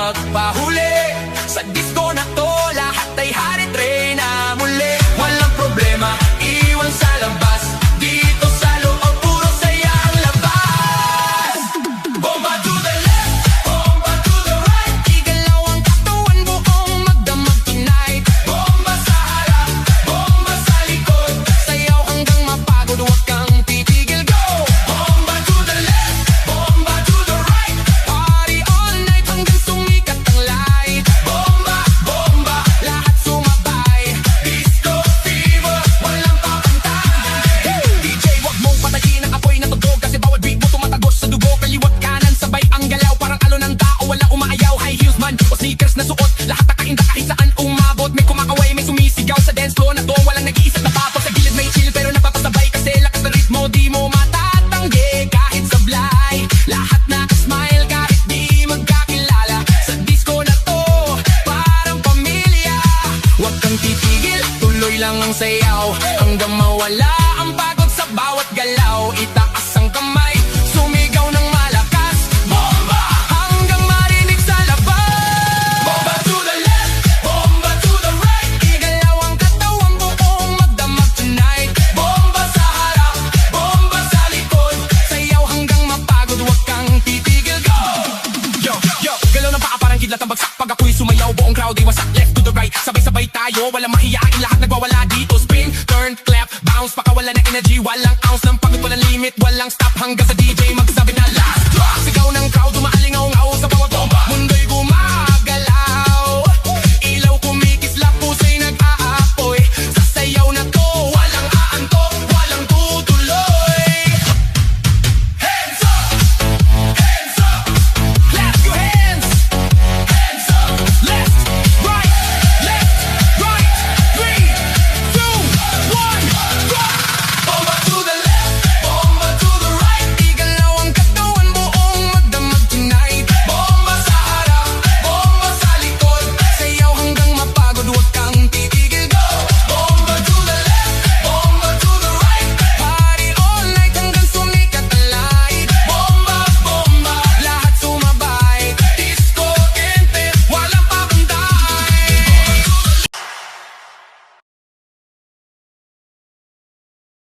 magpahuli. Sa disco na to, lahat ay hari-tray na muli. Walang problema, iwan sa labas. Dito sa loob, puro saya ang labas. Bomba to the left, bomba to the right. Igalaw ang katawan, buong magdamag tonight. Bomba sa harap, bomba sa likod. Sayaw hanggang mapagod, huwag kang titigil, go! Bomba to the left, bomba to the right. Party all night hanggang sumikat ang light. Bomba, bomba, lahat sumabay. Disco fever, walang papantay. DJ, wag mong patayin ang apoy na tugtog, kasi bawal beat mo tumatagos sa dugo. Kaliwat kanan, sabay ang galaw, parang alon ng tao, wala umaayaw. High heels man o sneakers na suot, lahat nakainda kahit saan umabot. May kumakaway, may sumisigaw sa dance floor na to. Walang nag-iisip na papo sa gilid, may chill pero napapasabay. Kasi lakas ng ritmo, di mo matatanggi kahit sablay. Lahat na-smile kahit di magkakilala. Sa disco na to, parang pamilya. Huwag kang titigil, tuloy lang ang sayaw hanggang mawala ang pagod sa bawat galaw. Itaas ang kamay, sumigaw ng malakas. Bomba! Hanggang marinig sa labas. Bomba to the left, bomba to the right. Igalaw ang katawan, buong magdamag tonight. Bomba sa harap, bomba sa likod. Sayaw hanggang mapagod, huwag kang titigil, go! Yo, yo, galaw ng paa parang kidlat ang bagsak. Pag ako'y sumayaw, buong crowd ay wasak. Left to the right, sabay-sabay tayo, walang mahiyain, lahat nagwawala dito. Spin, turn, clap, bounce, pakawala ng energy. Walang ounce ng pagod, walang limit, walang stop hanggang sa DJ